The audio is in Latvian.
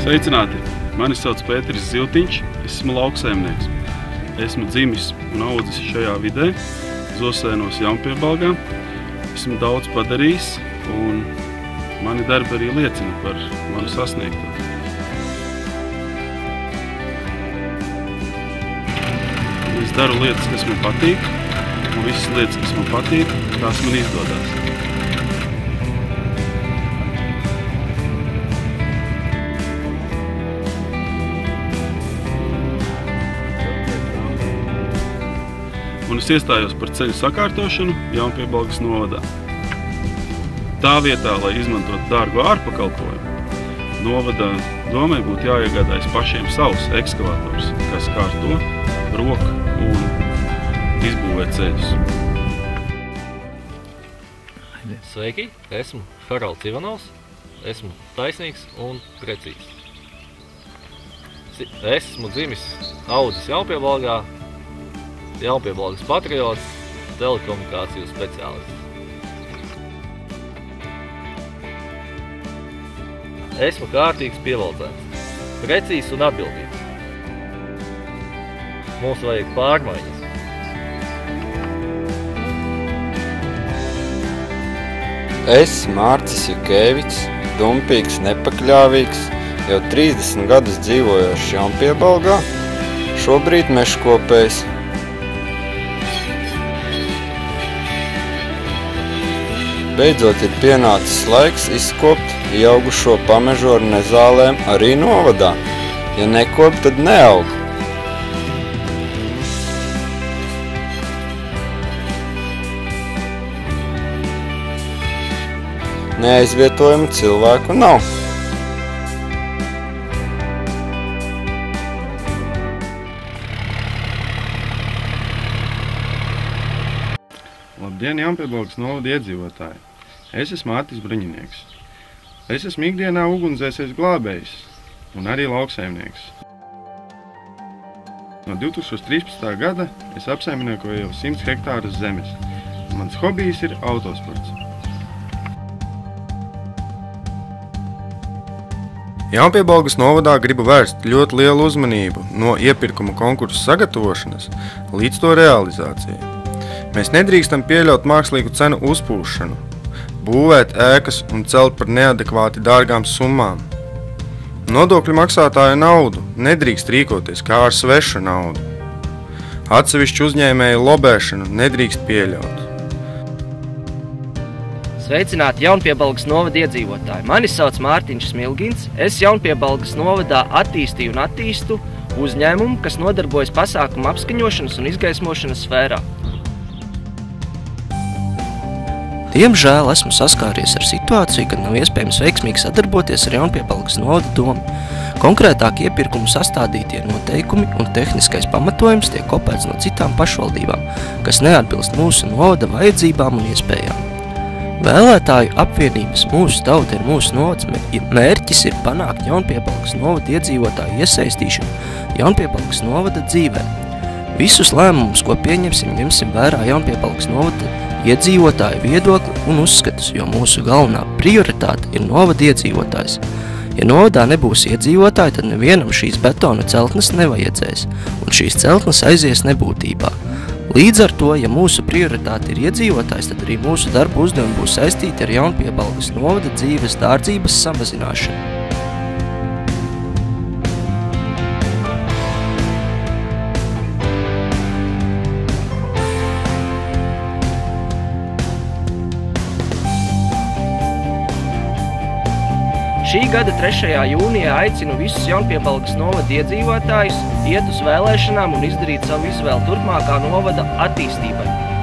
Sveicināti! Mani sauc Pēteris Ziltiņš, esmu lauksaimnieks. Esmu dzimis un audzis šajā vidē, Zosēnos Jaunpiebalgā. Esmu daudz padarījis un mani darbi arī liecina par manu sasniegto. Es daru lietas, kas man patīk, un visas lietas, kas man patīk, tās man izdodās. Un es iestājos par ceļu sakārtošanu Jaunpiebalgas novadā. Tā vietā, lai izmantotu dārgu ārpakalpojumu, novada domai būtu jāiegādājas pašiem savus ekskavators, kas kārto, rok un izbūvē ceļus. Sveiki, esmu Haralds Ivanovs, esmu taisnīgs un precīzs. Esmu dzimis audzis Jaunpiebalgā, Jaunpiebalgas patriots, telekomunikāciju speciālists. Esmu kārtīgs pievaldzēns, precīzs un atbildīgs. Mums vajag pārmaiņas. Es, Mārcis Jukēvics, dumpīgs, nepakļāvīgs, jau 30 gadus dzīvojošs Jaunpiebalgā, šobrīd mežkopējs. Beidzot ir pienācis laiks izkopt ieaugušo pamežu ar nezālēm arī novadā. Ja nekop, tad neaug. Neaizvietojumu cilvēku nav. Labdien, Jaunpiebalgas novada iedzīvotāji! Es esmu Mārtis Bruņinieks. Es esmu ikdienā ugunsdzēsējs glābējs un arī lauksaimnieks. No 2013. gada es apsaimniekoju jau 100 hektārus zemes. Mans hobijs ir autosports. Jaunpiebalgas novadā gribu vērst ļoti lielu uzmanību no iepirkuma konkursu sagatavošanas līdz to realizācijai. Mēs nedrīkstam pieļaut mākslīgu cenu uzpūšanu, būvēt ēkas un celt par neadekvāti dārgām summām. Nodokļu maksātāju naudu nedrīkst rīkoties kā ar svešu naudu. Atsevišķu uzņēmēju lobēšanu nedrīkst pieļaut. Sveicināti Jaunpiebalgas novada iedzīvotāji! Mani sauc Mārtiņš Smilgins. Es Jaunpiebalgas novadā attīstīju un attīstu uzņēmumu, kas nodarbojas pasākumu apskaņošanas un izgaismošanas sfērā. Diemžēl esmu saskāries ar situāciju, kad nav iespējams veiksmīgi sadarboties ar Jaunpiebalgas novada domu. Konkrētāk iepirkumu sastādītie noteikumi un tehniskais pamatojums tiek kopēts no citām pašvaldībām, kas neatbilst mūsu novada vajadzībām un iespējām. Vēlētāju apvienības Mūsu tauta ir mūsu novads mērķis ir panākt Jaunpiebalgas novada iedzīvotāju iesaistīšanu Jaunpiebalgas novada dzīvē. Visus lēmumus, ko pieņemsim, ņemsim vērā Jaunpiebalgas novada iedzīvotāju viedokli un uzskatus, jo mūsu galvenā prioritāte ir novada iedzīvotājs. Ja novadā nebūs iedzīvotāji, tad nevienam šīs betona celtnes nevajadzēs, un šīs celtnes aizies nebūtībā. Līdz ar to, ja mūsu prioritāte ir iedzīvotājs, tad arī mūsu darba uzdevumi būs saistīti ar Jaunpiebalgas novada dzīves dārdzības samazināšanu. Šī gada 3. jūnijā aicinu visus Jaunpiebalgas novada iedzīvotājus iet uz vēlēšanām un izdarīt savu izvēli turpmākā novada attīstībai.